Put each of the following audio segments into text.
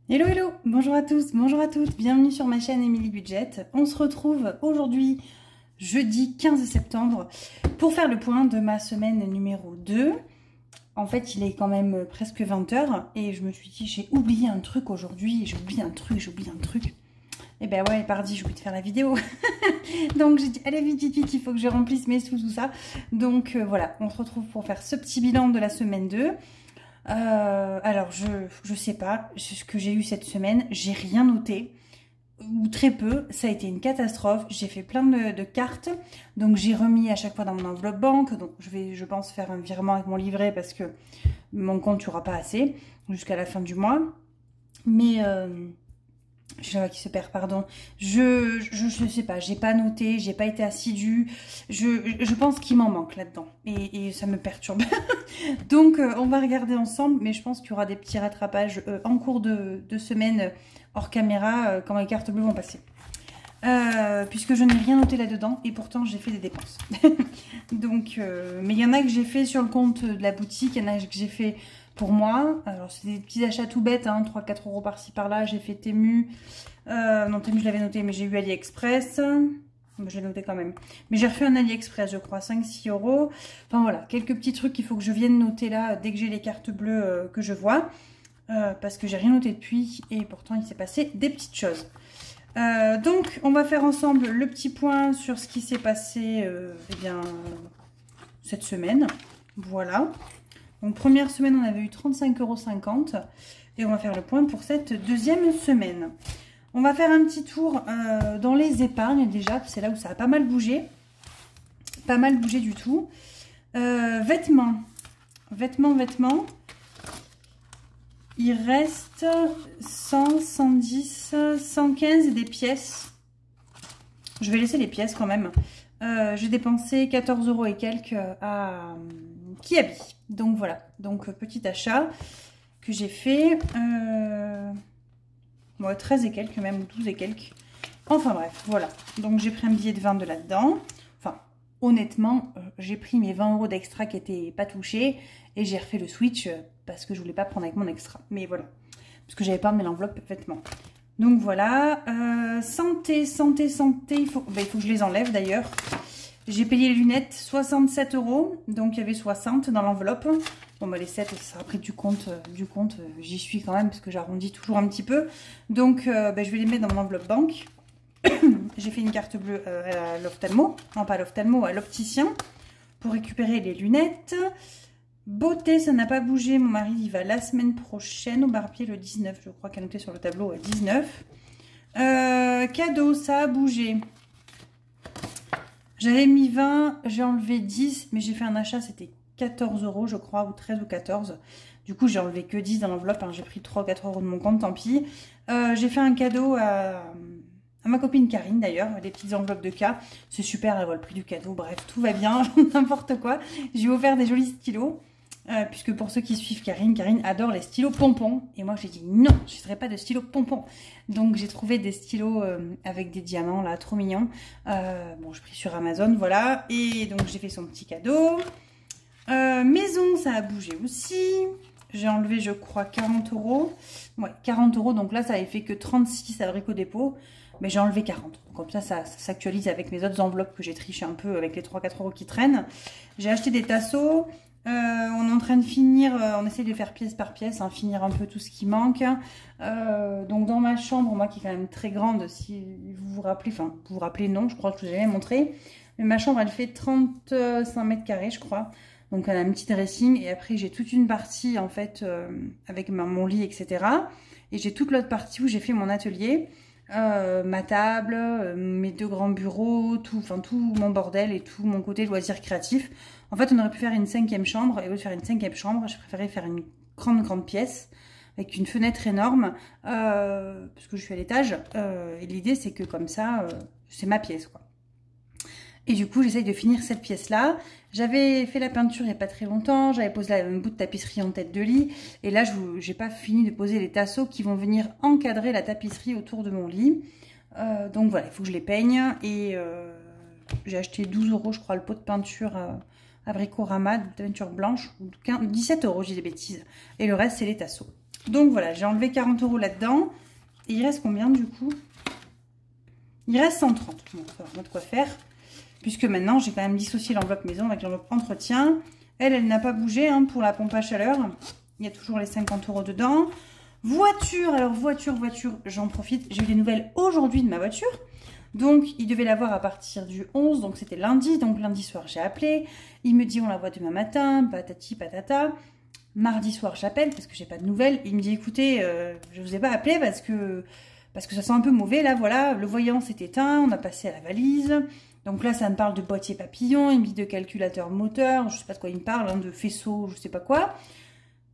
Hello hello, bonjour à tous, bonjour à toutes, bienvenue sur ma chaîne Emily Budget. On se retrouve aujourd'hui, jeudi 15 septembre, pour faire le point de ma semaine numéro 2. En fait, il est quand même presque 20 h et je me suis dit, j'ai oublié un truc aujourd'hui, j'ai oublié un truc. Et ben ouais, pardi, j'ai oublié de faire la vidéo. Donc j'ai dit, allez vite, vite, vite, il faut que je remplisse mes sous, tout ça. Donc voilà, on se retrouve pour faire ce petit bilan de la semaine 2. Alors je sais pas ce que j'ai eu cette semaine, j'ai rien noté ou très peu, ça a été une catastrophe. J'ai fait plein de cartes, donc j'ai remis à chaque fois dans mon enveloppe banque, donc je pense faire un virement avec mon livret parce que mon compte n'aura pas assez jusqu'à la fin du mois. Mais je vois qui se perd, pardon. Je sais pas, j'ai pas noté, j'ai pas été assidue. Je pense qu'il m'en manque là-dedans. Et ça me perturbe. Donc, on va regarder ensemble, mais je pense qu'il y aura des petits rattrapages en cours de semaine hors caméra quand les cartes bleues vont passer. Puisque je n'ai rien noté là-dedans et pourtant j'ai fait des dépenses. Donc, mais il y en a que j'ai fait sur le compte de la boutique, il y en a que j'ai fait pour moi. Alors c'est des petits achats tout bêtes, hein, 3-4 € par-ci par-là. J'ai fait Temu, non Temu je l'avais noté, mais j'ai eu AliExpress. Je l'ai noté quand même. Mais j'ai refait un AliExpress, je crois, 5-6 €. Enfin voilà, quelques petits trucs qu'il faut que je vienne noter là dès que j'ai les cartes bleues que je vois. Parce que j'ai rien noté depuis et pourtant il s'est passé des petites choses. Donc on va faire ensemble le petit point sur ce qui s'est passé eh bien, cette semaine. Voilà. Donc première semaine on avait eu 35,50 € et on va faire le point pour cette deuxième semaine. On va faire un petit tour dans les épargnes déjà, c'est là où ça a pas mal bougé. Pas mal bougé du tout. Vêtements. Il reste 100, 110, 115 des pièces. Je vais laisser les pièces quand même. J'ai dépensé 14 € et quelques à Kiabi. Donc voilà. Donc petit achat que j'ai fait. Ouais, 13 et quelques même, ou 12 et quelques. Enfin bref, voilà. Donc j'ai pris un billet de 20 de là-dedans. Enfin, honnêtement, j'ai pris mes 20 € d'extra qui n'étaient pas touchés. Et j'ai refait le switch parce que je voulais pas prendre avec mon extra. Mais voilà. Parce que j'avais pas mis l'enveloppe vêtements. Donc voilà. Santé. Il faut que je les enlève d'ailleurs. J'ai payé les lunettes 67 €. Donc il y avait 60 dans l'enveloppe. Bon bah les 7, ça sera pris du compte. J'y suis quand même parce que j'arrondis toujours un petit peu. Donc je vais les mettre dans mon enveloppe banque. J'ai fait une carte bleue à l'ophtalmo. Non pas à l'ophtalmo, à l'opticien. Pour récupérer les lunettes. Beauté, ça n'a pas bougé. Mon mari il va la semaine prochaine au Barbier le 19. Je crois qu'il a noté sur le tableau 19. Cadeau, ça a bougé. J'avais mis 20, j'ai enlevé 10, mais j'ai fait un achat, c'était 14 € je crois, ou 13 ou 14. Du coup, j'ai enlevé que 10 dans l'enveloppe, hein, j'ai pris 3 ou 4 € de mon compte, tant pis. J'ai fait un cadeau à ma copine Karine d'ailleurs, des petites enveloppes de cas. C'est super, elle voit le prix du cadeau, bref, tout va bien, n'importe quoi. J'ai offert des jolis stylos. Puisque pour ceux qui suivent Karine adore les stylos pompons. Et moi j'ai dit non, je ne ferai pas de stylos pompons. Donc j'ai trouvé des stylos avec des diamants là, trop mignons. Bon, je pris sur Amazon, voilà. Et donc j'ai fait son petit cadeau. Maison, ça a bougé aussi. J'ai enlevé, je crois, 40 €. Ouais, 40 €. Donc là, ça avait fait que 36 à Brico Dépôt. Mais j'ai enlevé 40. Comme ça s'actualise avec mes autres enveloppes que j'ai triché un peu avec les 3-4 € qui traînent. J'ai acheté des tasseaux. On est en train de finir, on essaie de faire pièce par pièce, hein, finir un peu tout ce qui manque. Donc dans ma chambre, moi qui est quand même très grande, si vous vous rappelez, enfin vous vous rappelez non, je crois que je vous avais montré. Mais ma chambre elle fait 35 mètres carrés je crois. Donc elle a un petit dressing et après j'ai toute une partie en fait avec mon lit etc. Et j'ai toute l'autre partie où j'ai fait mon atelier. Ma table, mes 2 grands bureaux, tout mon bordel et tout mon côté loisir créatif. En fait, on aurait pu faire une 5e chambre et au lieu de faire une 5e chambre, je préférais faire une grande pièce avec une fenêtre énorme parce que je suis à l'étage. Et l'idée, c'est que comme ça, c'est ma pièce, quoi. Et du coup, j'essaye de finir cette pièce-là. J'avais fait la peinture il n'y a pas très longtemps. J'avais posé un bout de tapisserie en tête de lit. Et là, je n'ai pas fini de poser les tasseaux qui vont venir encadrer la tapisserie autour de mon lit. Donc voilà, il faut que je les peigne. Et j'ai acheté 12 € je crois, le pot de peinture à Bricorama, de peinture blanche. 17 €, j'ai des bêtises. Et le reste, c'est les tasseaux. Donc voilà, j'ai enlevé 40 € là-dedans. Et il reste combien du coup? Il reste 130. Bon, ça va, on a de quoi faire. Puisque maintenant, j'ai quand même dissocié l'enveloppe maison avec l'enveloppe entretien. Elle n'a pas bougé hein, pour la pompe à chaleur. Il y a toujours les 50 € dedans. Voiture, alors voiture, j'en profite. J'ai eu des nouvelles aujourd'hui de ma voiture. Donc, il devait l'avoir à partir du 11, donc c'était lundi. Donc, lundi soir, j'ai appelé. Il me dit, on la voit demain matin, patati patata. Mardi soir, j'appelle parce que j'ai pas de nouvelles. Il me dit, écoutez, je vous ai pas appelé parce que ça sent un peu mauvais. Là, voilà, le voyant s'est éteint, on a passé à la valise. Donc là, ça me parle de boîtier papillon, il me dit de calculateur moteur, je sais pas de quoi il me parle, hein, de faisceau, je sais pas quoi.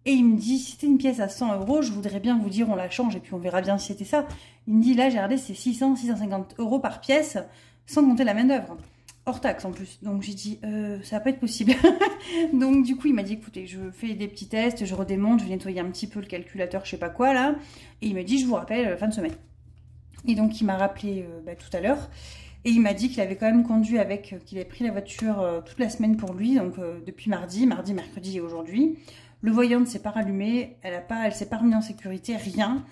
Et il me dit, si c'était une pièce à 100 €, je voudrais bien vous dire, on la change et puis on verra bien si c'était ça. Il me dit, là, j'ai regardé, c'est 600, 650 € par pièce, sans compter la main-d'œuvre. Hors taxe en plus. Donc j'ai dit, ça va pas être possible. Donc du coup, il m'a dit, écoutez, je fais des petits tests, je redémonte, je vais nettoyer un petit peu le calculateur, je sais pas quoi là. Et il me dit, je vous rappelle, fin de semaine. Et donc il m'a rappelé tout à l'heure. Et il m'a dit qu'il avait quand même conduit avec, qu'il avait pris la voiture toute la semaine pour lui, donc depuis mardi, mercredi et aujourd'hui. Le voyant ne s'est pas rallumé, elle s'est pas remise en sécurité, rien.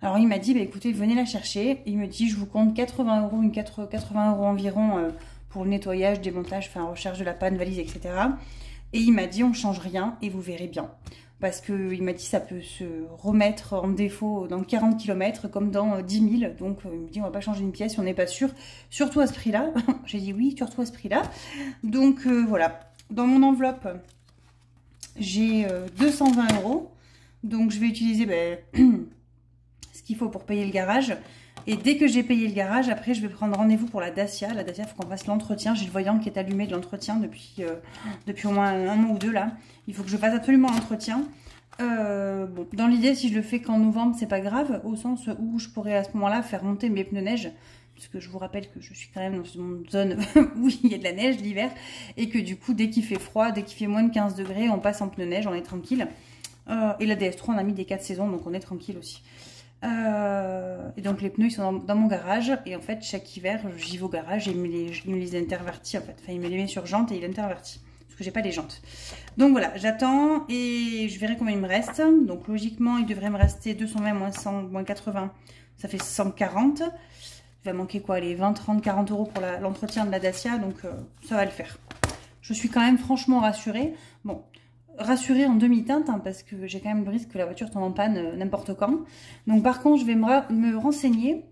Alors il m'a dit, bah, écoutez, venez la chercher. Et il me dit, je vous compte 80 €, 80 € environ pour le nettoyage, démontage, enfin recherche de la panne, valise, etc. Et il m'a dit, on change rien et vous verrez bien. Parce qu'il m'a dit, ça peut se remettre en défaut dans 40 km comme dans 10 000. Donc il me dit, on va pas changer une pièce si on n'est pas sûr. Surtout à ce prix-là. J'ai dit oui, surtout à ce prix-là. Donc voilà. Dans mon enveloppe, j'ai 220 €. Donc je vais utiliser ce qu'il faut pour payer le garage. Et dès que j'ai payé le garage, après je vais prendre rendez-vous pour la Dacia. La Dacia, il faut qu'on fasse l'entretien. J'ai le voyant qui est allumé de l'entretien depuis au moins un mois ou deux là. Il faut que je fasse absolument l'entretien. Bon, dans l'idée, si je le fais qu'en novembre, c'est pas grave, au sens où je pourrais à ce moment-là faire monter mes pneus neige. Puisque je vous rappelle que je suis quand même dans une zone où il y a de la neige l'hiver. Et que du coup, dès qu'il fait froid, dès qu'il fait moins de 15 degrés, on passe en pneus neige, on est tranquille. Et la DS3, on a mis des 4 saisons, donc on est tranquille aussi. Et donc les pneus ils sont dans mon garage et en fait chaque hiver j'y vais au garage et il me les intervertit en fait, enfin il me les met sur jantes et il intervertit parce que j'ai pas les jantes. Donc voilà, j'attends et je verrai combien il me reste. Donc logiquement il devrait me rester 220 moins 100 moins 80, ça fait 140. Il va manquer quoi, les 20, 30, 40 € pour l'entretien de la Dacia, donc ça va le faire. Je suis quand même franchement rassurée. Bon, rassurée en demi-teinte hein, parce que j'ai quand même le risque que la voiture tombe en panne n'importe quand. Donc par contre je vais me renseigner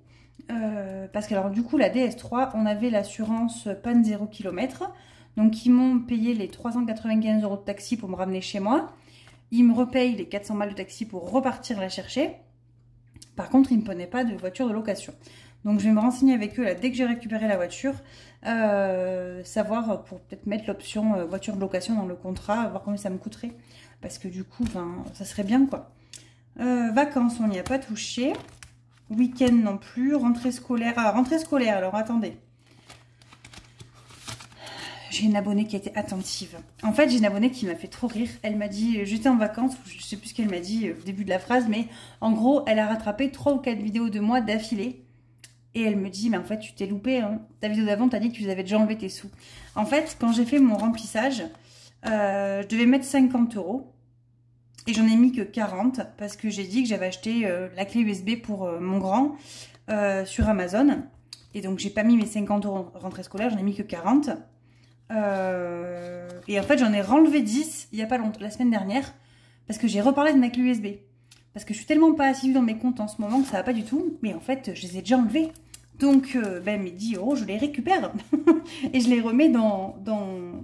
parce que alors du coup la DS3 on avait l'assurance panne 0 km. Donc ils m'ont payé les 395 € de taxi pour me ramener chez moi. Ils me repayent les 400 balles de taxi pour repartir la chercher. Par contre ils ne me prenaient pas de voiture de location. Donc je vais me renseigner avec eux là dès que j'ai récupéré la voiture, savoir pour peut-être mettre l'option voiture de location dans le contrat, voir combien ça me coûterait. Parce que du coup, ça serait bien quoi. Vacances, on n'y a pas touché. Week-end non plus. Rentrée scolaire. Ah, rentrée scolaire, alors attendez. J'ai une abonnée qui a été attentive. En fait, j'ai une abonnée qui m'a fait trop rire. Elle m'a dit, j'étais en vacances, je sais plus ce qu'elle m'a dit au début de la phrase, mais en gros, elle a rattrapé 3 ou 4 vidéos de moi d'affilée. Et elle me dit, mais en fait, tu t'es loupé. Hein. Ta vidéo d'avant, t'as dit que tu avais déjà enlevé tes sous. En fait, quand j'ai fait mon remplissage, je devais mettre 50 €. Et j'en ai mis que 40 parce que j'ai dit que j'avais acheté la clé USB pour mon grand sur Amazon. Et donc, j'ai pas mis mes 50 € rentrée scolaire, j'en ai mis que 40. Et en fait, j'en ai renlevé 10 il n'y a pas longtemps, la semaine dernière, parce que j'ai reparlé de ma clé USB. Parce que je suis tellement pas assidue dans mes comptes en ce moment que ça va pas du tout. Mais en fait, je les ai déjà enlevés. Donc, mes 10 €, je les récupère. Et je les remets dans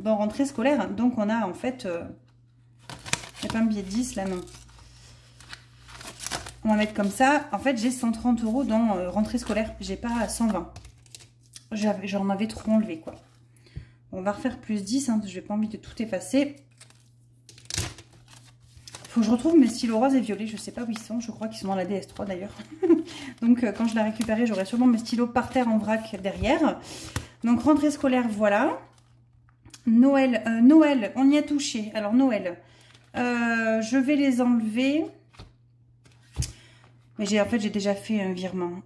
rentrée scolaire. Donc, on a en fait... il n'y a pas un billet de 10 là, non. On va mettre comme ça. En fait, j'ai 130 € dans rentrée scolaire. J'ai pas 120. J'en avais trop enlevé, quoi. On va refaire plus 10. Hein, je n'ai pas envie de tout effacer. Faut que je retrouve mes stylos roses et violets. Je sais pas où ils sont. Je crois qu'ils sont dans la DS3 d'ailleurs. Donc, quand je la récupérerai, j'aurai sûrement mes stylos par terre en vrac derrière. Donc, rentrée scolaire, voilà. Noël, on y a touché. Alors, Noël, je vais les enlever. Mais en fait, j'ai déjà fait un virement.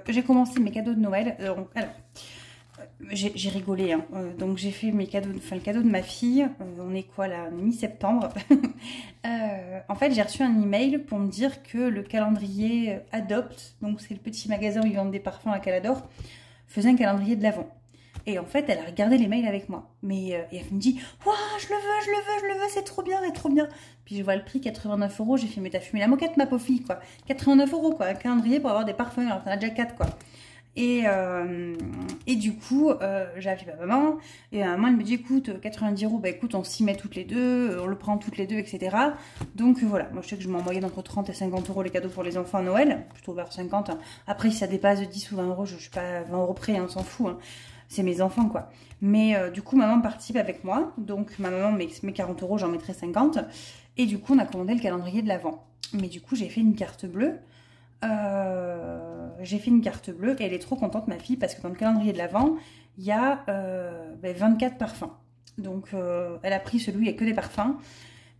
J'ai commencé mes cadeaux de Noël. Alors, j'ai rigolé, hein. Donc j'ai fait mes cadeaux, enfin le cadeau de ma fille, on est quoi là, mi-septembre. En fait j'ai reçu un email pour me dire que le calendrier Adopt, donc c'est le petit magasin où ils vendent des parfums à qu'elle adore, faisait un calendrier de l'Avent. Et en fait elle a regardé les mails avec moi, mais et elle me dit waouh je le veux, je le veux, je le veux, c'est trop bien, c'est trop bien. Puis je vois le prix 89 €, j'ai fait mais t'as fumé la moquette ma pauvre fille quoi, 89 € quoi, un calendrier pour avoir des parfums alors t'en as déjà 4 quoi. Et du coup, j'ai appelé ma maman, et ma maman elle me dit écoute, 90 €, bah écoute, on s'y met toutes les deux, on le prend toutes les deux, etc. Donc voilà, moi je sais que je m'envoyais d'entre 30 et 50 € les cadeaux pour les enfants à Noël, plutôt vers 50. Hein. Après, si ça dépasse de 10 ou 20 €, je suis pas 20 € près, hein, on s'en fout, hein. C'est mes enfants quoi. Mais du coup, maman participe avec moi, donc ma maman met 40 €, j'en mettrai 50. Et du coup, on a commandé le calendrier de l'Avent. Mais du coup, j'ai fait une carte bleue. J'ai fait une carte bleue et elle est trop contente ma fille parce que dans le calendrier de l'Avent il y a 24 parfums, donc elle a pris celui, il n'y a que des parfums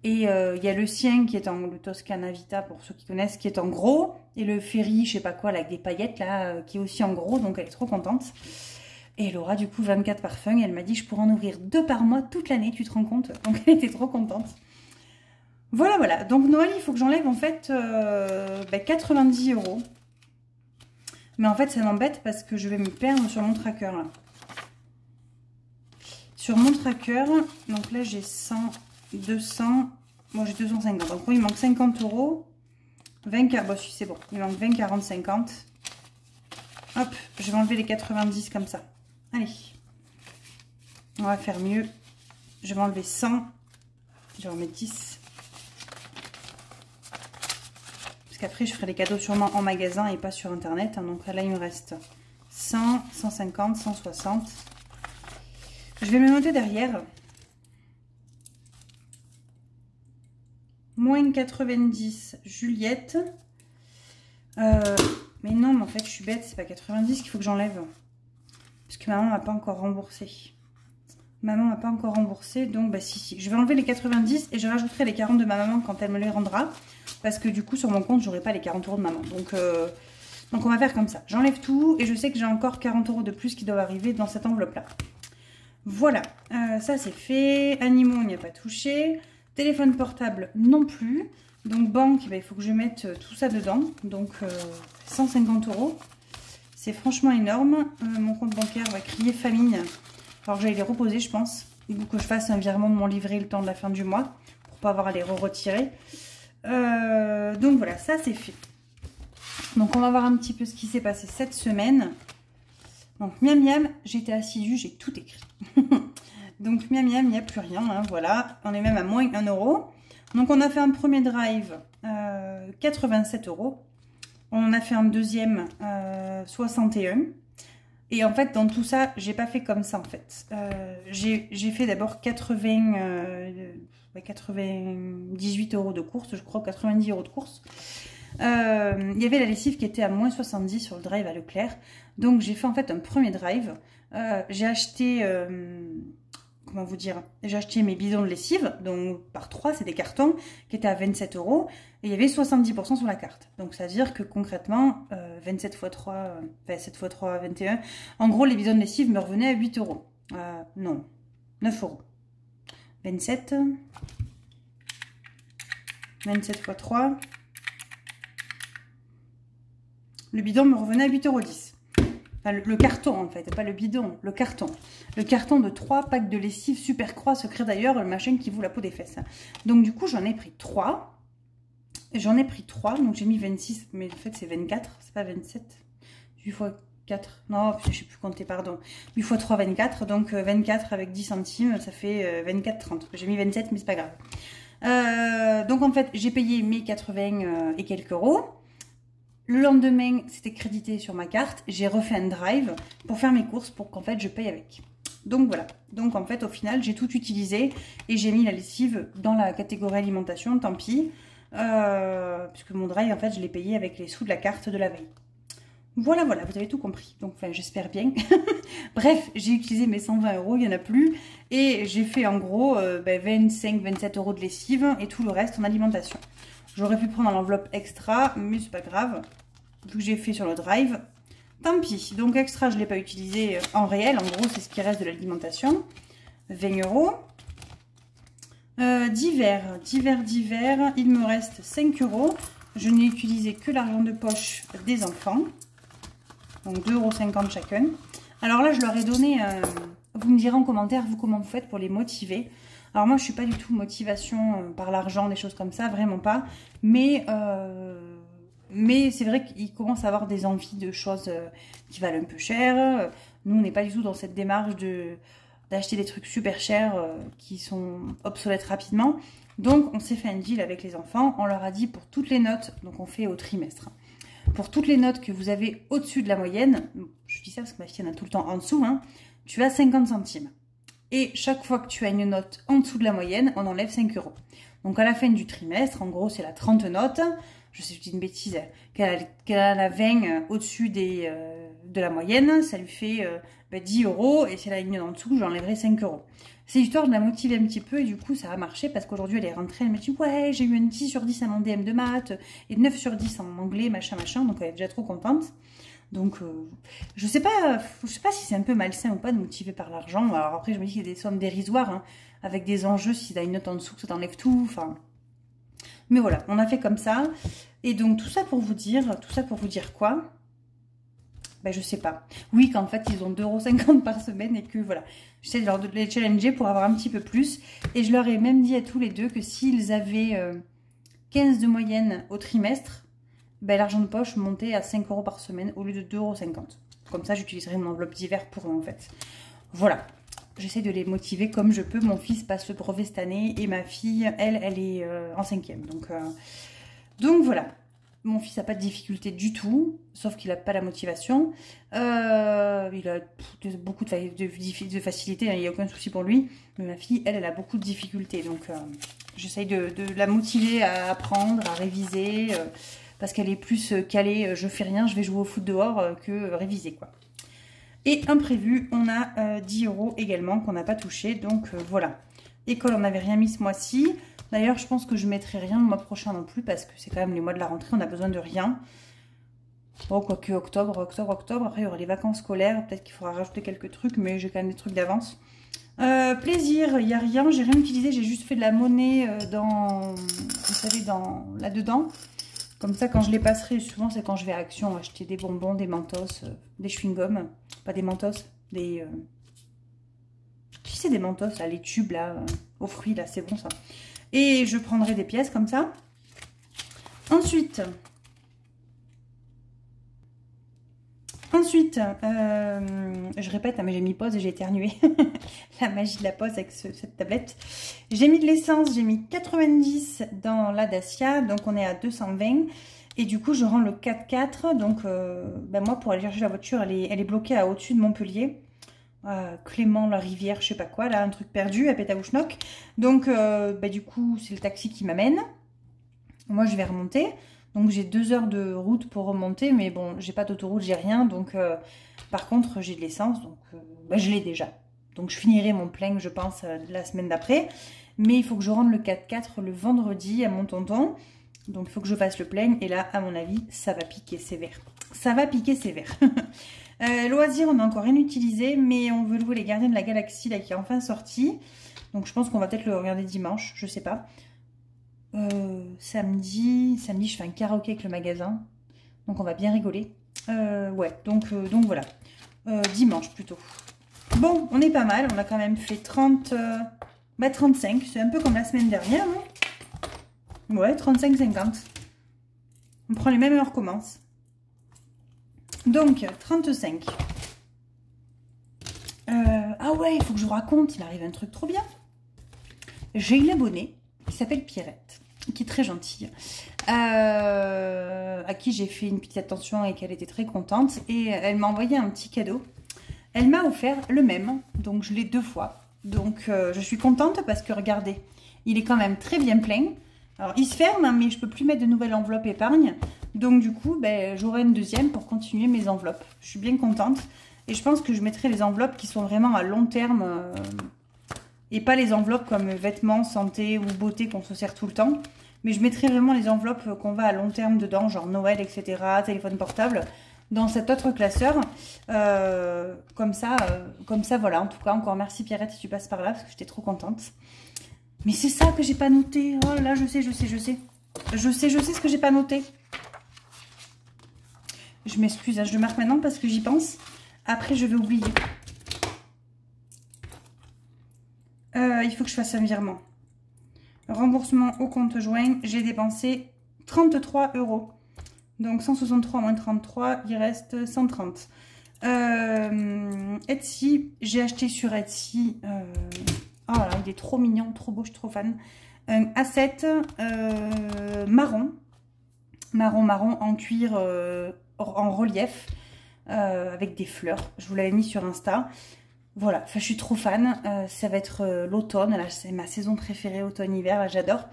et il y a le sien qui est en, le Toscana Vita pour ceux qui connaissent, qui est en gros, et le Ferry je sais pas quoi là, avec des paillettes là qui est aussi en gros, donc elle est trop contente. Et elle aura du coup 24 parfums et elle m'a dit je pourrais en ouvrir 2 par mois toute l'année, tu te rends compte? Donc elle était trop contente. Voilà, voilà. Donc Noël, il faut que j'enlève en fait 90 €. Mais en fait, ça m'embête parce que je vais me perdre sur mon tracker là. Sur mon tracker, donc là j'ai 100, 200, moi j'ai 250. Donc il manque 50 €. 20, bon si c'est bon, il manque 20, 40, 50. Hop, je vais enlever les 90 comme ça. Allez, on va faire mieux. Je vais enlever 100, je vais en mettre 10. Qu'après je ferai les cadeaux sûrement en magasin et pas sur internet, hein. Donc là il me reste 100, 150, 160. Je vais me noter derrière. Moins 90 Juliette. Mais non, mais en fait je suis bête, c'est pas 90 qu'il faut que j'enlève. Parce que maman m'a pas encore remboursé. Maman m'a pas encore remboursé, donc bah si. Je vais enlever les 90 et je rajouterai les 40 de ma maman quand elle me les rendra. Parce que du coup sur mon compte j'aurai pas les 40 € de maman. Donc on va faire comme ça. J'enlève tout et je sais que j'ai encore 40 € de plus qui doivent arriver dans cette enveloppe là. Voilà, ça c'est fait. Animaux, on n'y a pas touché. Téléphone portable non plus. Donc banque, bah, il faut que je mette tout ça dedans. Donc 150 €. C'est franchement énorme. Mon compte bancaire va crier famine. Alors j'allais les reposer je pense. Il faut que je fasse un virement de mon livret le temps de la fin du mois. Pour pas avoir à les retirer. Donc voilà, ça c'est fait. Donc on va voir un petit peu ce qui s'est passé cette semaine. Donc miam miam, j'étais assidue, j'ai tout écrit. Donc miam miam, il n'y a plus rien, hein, voilà. On est même à moins 1 €. Donc on a fait un premier drive 87 €. On a fait un deuxième 61. Et en fait dans tout ça, j'ai pas fait comme ça en fait. J'ai fait d'abord 98 € de course, je crois, 90 € de course. Il y avait la lessive qui était à moins 70 sur le drive à Leclerc. Donc j'ai fait en fait un premier drive. J'ai acheté, comment vous dire, j'ai acheté mes bidons de lessive, donc par 3, c'est des cartons qui étaient à 27 €. Et il y avait 70% sur la carte. Donc ça veut dire que concrètement, 27 x 3, 7 x 3, 21. En gros, les bidons de lessive me revenaient à 8 €. Non, 9 €. 27 x 3. Le bidon me revenait à 8,10 €. Enfin, le carton en fait, pas le bidon, le carton. Le carton de 3 packs de lessive Super Croix, secret d'ailleurs, le machin qui vous la peau des fesses. Donc du coup, j'en ai pris 3. J'en ai pris 3, donc j'ai mis 26, mais en fait c'est 24, c'est pas 27. 8 x 4, non, je sais plus compter, pardon. 8 x 3, 24, donc 24 avec 10 centimes, ça fait 24,30. J'ai mis 27, mais c'est pas grave. Donc en fait, j'ai payé mes 80 et quelques euros. Le lendemain, c'était crédité sur ma carte. J'ai refait un drive pour faire mes courses pour qu'en fait, je paye avec. Donc voilà. Donc en fait, au final, j'ai tout utilisé et j'ai mis la lessive dans la catégorie alimentation, tant pis. Puisque mon drive, en fait, je l'ai payé avec les sous de la carte de la veille. Voilà, voilà, vous avez tout compris. Donc, enfin, j'espère bien. Bref, j'ai utilisé mes 120 €, il n'y en a plus. Et j'ai fait en gros 25-27 € de lessive et tout le reste en alimentation. J'aurais pu prendre l'enveloppe extra, mais c'est pas grave. Vu que j'ai fait sur le drive. Tant pis. Donc extra, je ne l'ai pas utilisé en réel. En gros, c'est ce qui reste de l'alimentation. 20 €. Divers. Il me reste 5 €. Je n'ai utilisé que l'argent de poche des enfants. Donc 2,50 € chacun. Alors là, je leur ai donné... vous me direz en commentaire, vous, comment vous faites pour les motiver. Alors moi, je suis pas du tout motivation par l'argent, des choses comme ça, vraiment pas. Mais c'est vrai qu'ils commencent à avoir des envies de choses qui valent un peu cher. Nous, on n'est pas du tout dans cette démarche d'acheter des trucs super chers qui sont obsolètes rapidement. Donc, on s'est fait un deal avec les enfants. On leur a dit pour toutes les notes, donc on fait au trimestre, pour toutes les notes que vous avez au-dessus de la moyenne, je dis ça parce que ma fille en a tout le temps en dessous, hein, tu as 50 centimes. Et chaque fois que tu as une note en dessous de la moyenne, on enlève 5 €. Donc à la fin du trimestre, en gros c'est la 30 notes, je sais, je dis une bêtise, qu'elle a la 20 au-dessus de la moyenne, ça lui fait 10 €, et si elle a une en dessous, j'enlèverai 5 €. C'est histoire de la motiver un petit peu, et du coup ça a marché, parce qu'aujourd'hui elle est rentrée, elle me dit « Ouais, j'ai eu un 10 sur 10 à mon DM de maths, et 9 sur 10 en anglais, machin, donc elle est déjà trop contente. » Donc, je sais pas si c'est un peu malsain ou pas de motiver par l'argent. Alors après, je me dis qu'il y a des sommes dérisoires, hein, avec des enjeux, si tu as une note en dessous, ça t'enlève tout, enfin... Mais voilà, on a fait comme ça. Et donc, tout ça pour vous dire quoi? Ben, je sais pas. Oui, qu'en fait, ils ont 2,50 € par semaine et que, voilà, j'essaie de les challenger pour avoir un petit peu plus. Et je leur ai même dit à tous les deux que s'ils avaient 15 de moyenne au trimestre, ben, l'argent de poche montait à 5 € par semaine au lieu de 2,50 €. Comme ça, j'utiliserai mon enveloppe d'hiver pour eux, en fait. Voilà. J'essaie de les motiver comme je peux. Mon fils passe le brevet cette année et ma fille, elle est en 5e. Donc voilà. Mon fils n'a pas de difficulté du tout, sauf qu'il n'a pas la motivation. Il a beaucoup de facilité, hein, il n'y a aucun souci pour lui. Mais ma fille, elle a beaucoup de difficultés. Donc j'essaie de la motiver à apprendre, à réviser... parce qu'elle est plus calée, je fais rien, je vais jouer au foot dehors que réviser, quoi. Et imprévu, on a 10 € également qu'on n'a pas touché, donc voilà. École, on n'avait rien mis ce mois-ci. D'ailleurs, je pense que je ne mettrai rien le mois prochain non plus, parce que c'est quand même les mois de la rentrée, on a besoin de rien. Bon, quoique octobre, après il y aura les vacances scolaires, peut-être qu'il faudra rajouter quelques trucs, mais j'ai quand même des trucs d'avance. Plaisir, il n'y a rien, j'ai rien utilisé, j'ai juste fait de la monnaie vous savez, là-dedans. Comme ça, quand je les passerai, souvent c'est quand je vais à Action acheter des bonbons, des mentos, des chewing-gums. Pas des mentos, des... Tu sais, des mentos, là, les tubes, là, aux fruits, là, c'est bon ça. Et je prendrai des pièces comme ça. Ensuite, je répète, hein, mais j'ai mis pause et j'ai éternué. La magie de la pause avec cette tablette. J'ai mis de l'essence, j'ai mis 90 dans la Dacia, donc on est à 220. Et du coup, je rends le 4x4. Donc, moi, pour aller chercher la voiture, elle est bloquée à au-dessus de Montpellier. Clément, la rivière, je sais pas quoi, là, un truc perdu à Pétabouchnock. Donc, du coup, c'est le taxi qui m'amène. Moi, je vais remonter. Donc, j'ai 2 heures de route pour remonter, mais bon, j'ai pas d'autoroute, j'ai rien. Donc, par contre, j'ai de l'essence, donc je l'ai déjà. Donc, je finirai mon plein, je pense, la semaine d'après. Mais il faut que je rende le 4x4 le vendredi à mon tonton. Donc, il faut que je fasse le plein. Et là, à mon avis, ça va piquer sévère. Ça va piquer sévère. Loisirs, on n'a encore rien utilisé, mais on veut louer les Gardiens de la Galaxie, là, qui est enfin sorti. Donc, je pense qu'on va peut-être le regarder dimanche, je sais pas. Samedi, je fais un karaoké avec le magasin. Donc, on va bien rigoler. Ouais, donc voilà. Dimanche, plutôt. Bon, on est pas mal. On a quand même fait 35. C'est un peu comme la semaine dernière, non? Ouais, 35-50. On prend les mêmes heures, on recommence. Donc, 35. Ah ouais, il faut que je vous raconte, il arrive un truc trop bien. J'ai une abonnée qui s'appelle Pierrette, qui est très gentille, à qui j'ai fait une petite attention et qu'elle était très contente. Et elle m'a envoyé un petit cadeau. Elle m'a offert le même, donc je l'ai 2 fois. Donc, je suis contente parce que, regardez, il est quand même très bien plein. Alors, il se ferme, hein, mais je ne peux plus mettre de nouvelles enveloppes épargne. Donc, du coup, j'aurai une deuxième pour continuer mes enveloppes. Je suis bien contente. Et je pense que je mettrai les enveloppes qui sont vraiment à long terme. Et pas les enveloppes comme vêtements, santé ou beauté qu'on se sert tout le temps. Mais je mettrai vraiment les enveloppes qu'on va à long terme dedans, genre Noël, etc., téléphone portable. dans cet autre classeur. Comme ça, voilà. En tout cas, encore merci Pierrette si tu passes par là, parce que j'étais trop contente. Mais c'est ça que j'ai pas noté. Oh là, je sais. Je sais ce que j'ai pas noté. Je m'excuse, je le marque maintenant parce que j'y pense. Après, je vais oublier. Il faut que je fasse un virement. Remboursement au compte joint. J'ai dépensé 33 €. Donc 163 moins 33, il reste 130. Etsy, j'ai acheté sur Etsy. Oh là, il est trop mignon, trop beau, je suis trop fan. Un A7 marron en cuir en relief avec des fleurs. Je vous l'avais mis sur Insta. Voilà, enfin je suis trop fan. Ça va être l'automne, là c'est ma saison préférée, automne-hiver, là j'adore.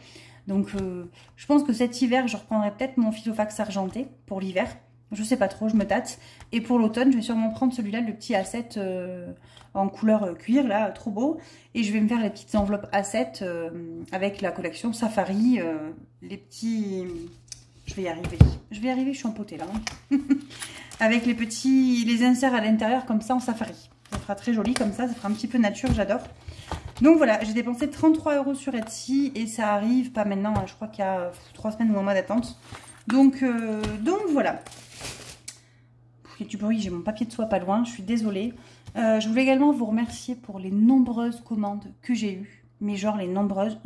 Donc je pense que cet hiver je reprendrai peut-être mon Filofax argenté pour l'hiver. Je sais pas trop, je me tâte. Et pour l'automne, je vais sûrement prendre celui-là, le petit A7 en couleur cuir, là, trop beau. Et je vais me faire les petites enveloppes A7 avec la collection Safari. Les petits... Je vais y arriver, je suis empotée là. Hein. Avec les inserts à l'intérieur comme ça en Safari. Ça fera très joli comme ça fera un petit peu nature, j'adore. Donc voilà, j'ai dépensé 33 € sur Etsy et ça arrive pas maintenant, hein, je crois qu'il y a 3 semaines ou un mois d'attente. Donc voilà. Il y a du bruit, j'ai mon papier de soie pas loin, je suis désolée. Je voulais également vous remercier pour les nombreuses commandes que j'ai eues. Mais genre les nombreuses.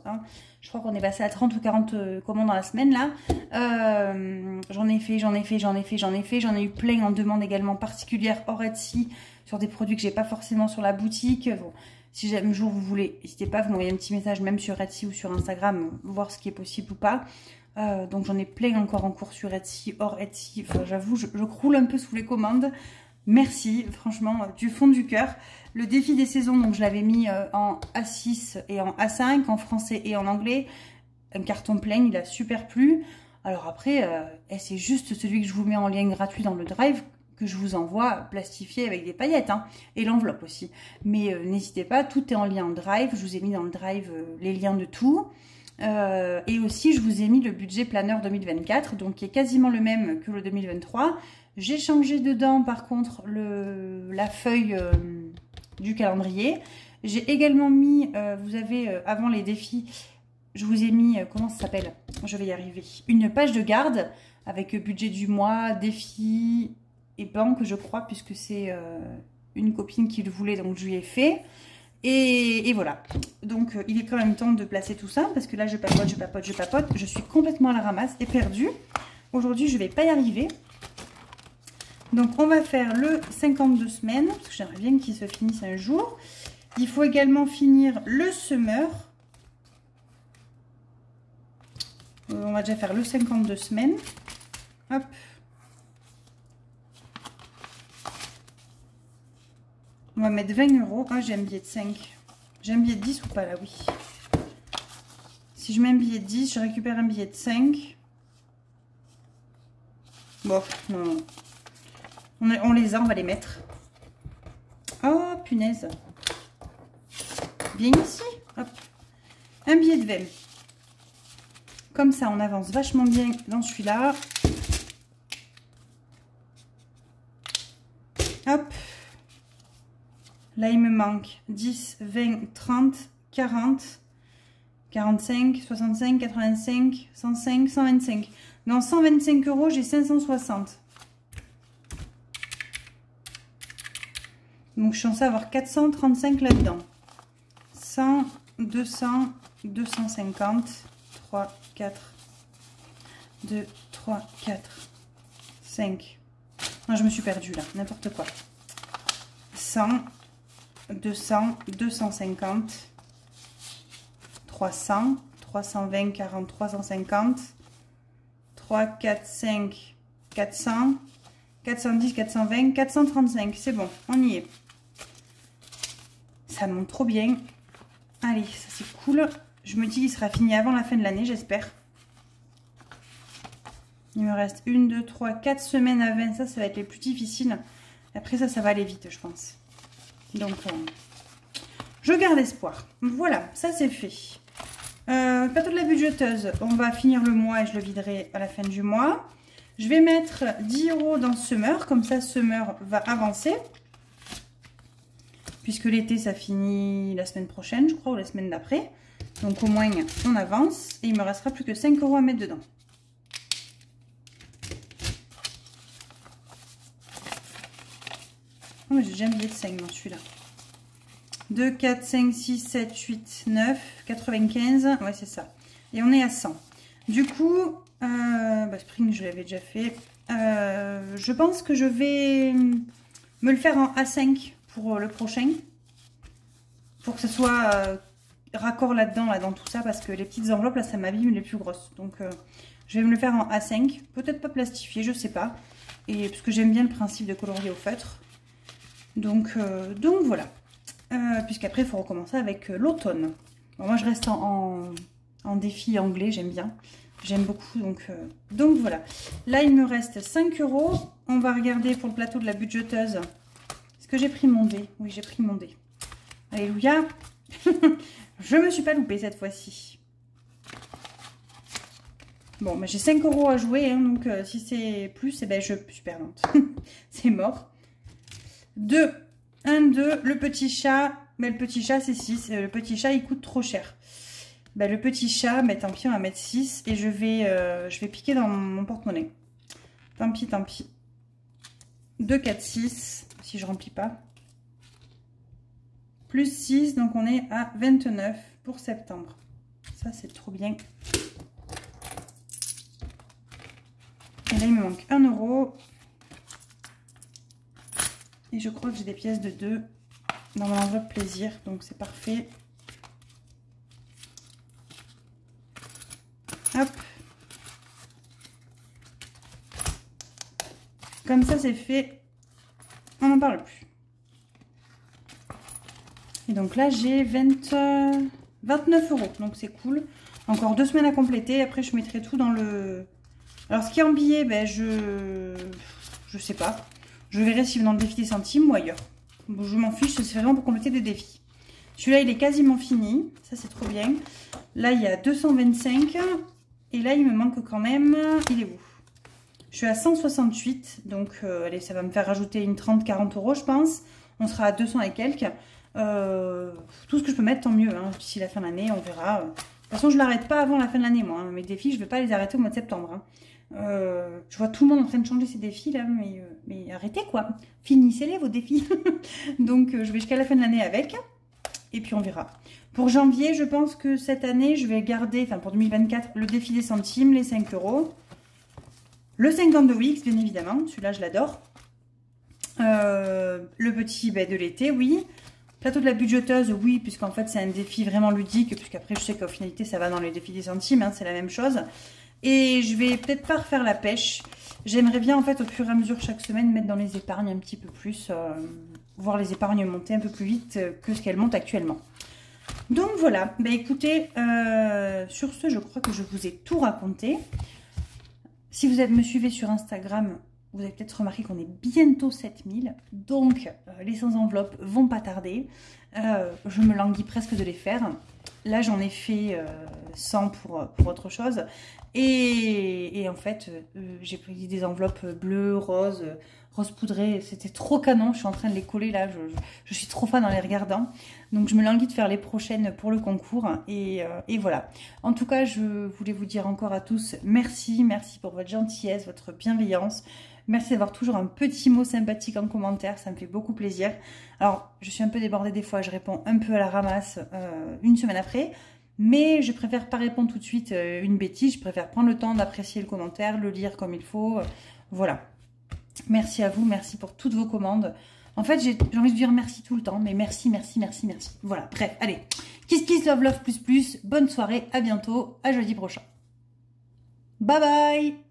Hein. Je crois qu'on est passé à 30 ou 40 commandes dans la semaine là. J'en ai fait. J'en ai eu plein en demande également particulière hors Etsy sur des produits que j'ai pas forcément sur la boutique. Bon, si un jour vous voulez, n'hésitez pas à vous m'envoyer un petit message même sur Etsy ou sur Instagram, voir ce qui est possible ou pas. Donc j'en ai plein encore en cours sur Etsy, hors Etsy. Enfin, j'avoue, je croule un peu sous les commandes. Merci, franchement, du fond du cœur. Le défi des saisons, donc je l'avais mis en A6 et en A5, en français et en anglais. Un carton plein, il a super plu. Alors après, c'est juste celui que je vous mets en lien gratuit dans le Drive que je vous envoie plastifié avec des paillettes. Hein, et l'enveloppe aussi. Mais n'hésitez pas, tout est en lien en Drive. Je vous ai mis dans le Drive les liens de tout. Et aussi, je vous ai mis le budget planeur 2024, donc qui est quasiment le même que le 2023. J'ai changé dedans, par contre, la feuille du calendrier. J'ai également mis, vous avez, avant les défis, je vous ai mis, comment ça s'appelle? Je vais y arriver. Une page de garde avec budget du mois, défis et banque, je crois, puisque c'est une copine qui le voulait, donc je lui ai fait. Et voilà, donc il est quand même temps de placer tout ça, parce que là je papote, je suis complètement à la ramasse et perdue. Aujourd'hui je vais pas y arriver. Donc on va faire le 52 semaines, parce que j'aimerais bien qu'il se finisse un jour. Il faut également finir le summer. On va déjà faire le 52 semaines. Hop. On va mettre 20 €. Ah, j'ai un billet de 5. J'ai un billet de 10 ou pas là? Oui. Si je mets un billet de 10, je récupère un billet de 5. Bon, non. On les a, on va les mettre. Oh, punaise. Bien ici. Hop. Un billet de 20. Comme ça, on avance vachement bien dans celui-là. Hop. Là, il me manque 10, 20, 30, 40, 45, 65, 85, 105, 125. Dans 125 €, j'ai 560. Donc, je suis censée avoir 435 là-dedans. 100, 200, 250, 3, 4, 2, 3, 4, 5. Non, je me suis perdue là, n'importe quoi. 100, 200, 250, 300, 320, 40, 350, 3, 4, 5, 400, 410, 420, 435. C'est bon, on y est. Ça monte trop bien. Allez, ça c'est cool. Je me dis qu'il sera fini avant la fin de l'année, j'espère. Il me reste 1, 2, 3, 4 semaines à 20. Ça va être les plus difficiles. Après ça va aller vite, je pense. Donc, je garde espoir. Voilà, ça c'est fait. Plateau de la budgeteuse, on va finir le mois et je le viderai à la fin du mois. Je vais mettre 10 € dans Summer, comme ça Summer va avancer. Puisque l'été ça finit la semaine prochaine, je crois, ou la semaine d'après. Donc au moins on avance et il me restera plus que 5 € à mettre dedans. Oh, j'ai déjà un billet de 5 dans celui-là. 2, 4, 5, 6, 7, 8, 9, 95. Ouais, c'est ça. Et on est à 100. Du coup, Spring, je l'avais déjà fait. Je pense que je vais me le faire en A5 pour le prochain. Pour que ce soit raccord là-dedans, là, dans tout ça. Parce que les petites enveloppes, là, ça m'abîme les plus grosses. Donc, je vais me le faire en A5. Peut-être pas plastifié, je sais pas. Et parce que j'aime bien le principe de colorier au feutre. Donc voilà. Puisqu'après, il faut recommencer avec l'automne. Bon, moi, je reste en défi anglais, j'aime bien. J'aime beaucoup, donc voilà. Là, il me reste 5 €. On va regarder pour le plateau de la budgeteuse. Est-ce que j'ai pris mon dé? Oui, j'ai pris mon dé. Alléluia. Je me suis pas loupée cette fois-ci. Bon, mais j'ai 5 € à jouer, hein, donc si c'est plus, eh ben, je suis perdante. C'est mort. 2, 1, 2, le petit chat, mais le petit chat c'est 6, le petit chat il coûte trop cher. Ben, le petit chat, mais tant pis, on va mettre 6 et je vais piquer dans mon porte-monnaie. Tant pis, tant pis. 2, 4, 6, si je remplis pas. Plus 6, donc on est à 29 pour septembre. Ça c'est trop bien. Et là il me manque 1 €. Et je crois que j'ai des pièces de 2 dans mon enveloppe plaisir, donc c'est parfait. Hop. Comme ça c'est fait, on n'en parle plus. Et donc là j'ai 29 €, donc c'est cool. Encore 2 semaines à compléter, après je mettrai tout dans le... Alors ce qui est en billet, ben je sais pas. Je verrai si dans le défi des centimes ou ailleurs. Bon, je m'en fiche, c'est vraiment pour compléter des défis. Celui-là, il est quasiment fini. Ça, c'est trop bien. Là, il y a 225. Et là, il me manque quand même... Il est où? Je suis à 168. Donc, allez, ça va me faire rajouter une 30-40 €, je pense. On sera à 200 et quelques. Tout ce que je peux mettre, tant mieux. Hein. D'ici la fin de l'année, on verra. De toute façon, je ne l'arrête pas avant la fin de l'année, moi. Hein. Mes défis, je ne vais pas les arrêter au mois de septembre. Hein. Je vois tout le monde en train de changer ses défis là, mais arrêtez quoi, finissez-les vos défis. Donc je vais jusqu'à la fin de l'année avec, et puis on verra. Pour janvier, je pense que cette année, je vais garder, enfin pour 2024, le défi des centimes, les 5 €. Le 52 Wix, bien évidemment, celui-là je l'adore. Le petit de l'été, oui. Plateau de la budgeteuse, oui, puisqu'en fait c'est un défi vraiment ludique, puisqu'après je sais qu'en finalité ça va dans les défis des centimes, hein, c'est la même chose. Et je vais peut-être pas refaire la pêche. J'aimerais bien en fait au fur et à mesure chaque semaine mettre dans les épargnes un petit peu plus. Voir les épargnes monter un peu plus vite que ce qu'elles montent actuellement. Donc voilà, bah écoutez, sur ce je crois que je vous ai tout raconté. Si vous me suivez sur Instagram, vous avez peut-être remarqué qu'on est bientôt 7000. Donc les 100 enveloppes vont pas tarder. Je me languis presque de les faire. Là j'en ai fait 100 pour autre chose. Et en fait, j'ai pris des enveloppes bleues, roses, rose poudré. C'était trop canon. Je suis en train de les coller là. Je suis trop fan en les regardant. Donc, je me languis de faire les prochaines pour le concours. Et voilà. En tout cas, je voulais vous dire encore à tous merci. Merci pour votre gentillesse, votre bienveillance. Merci d'avoir toujours un petit mot sympathique en commentaire. Ça me fait beaucoup plaisir. Alors, je suis un peu débordée des fois. Je réponds un peu à la ramasse une semaine après. Mais je préfère pas répondre tout de suite une bêtise. Je préfère prendre le temps d'apprécier le commentaire, le lire comme il faut. Voilà. Merci à vous. Merci pour toutes vos commandes. En fait, j'ai envie de dire merci tout le temps. Mais merci, merci, merci, merci. Voilà. Bref, allez. Kiss, kiss, love, love, plus, plus. Bonne soirée. À bientôt. À jeudi prochain. Bye bye.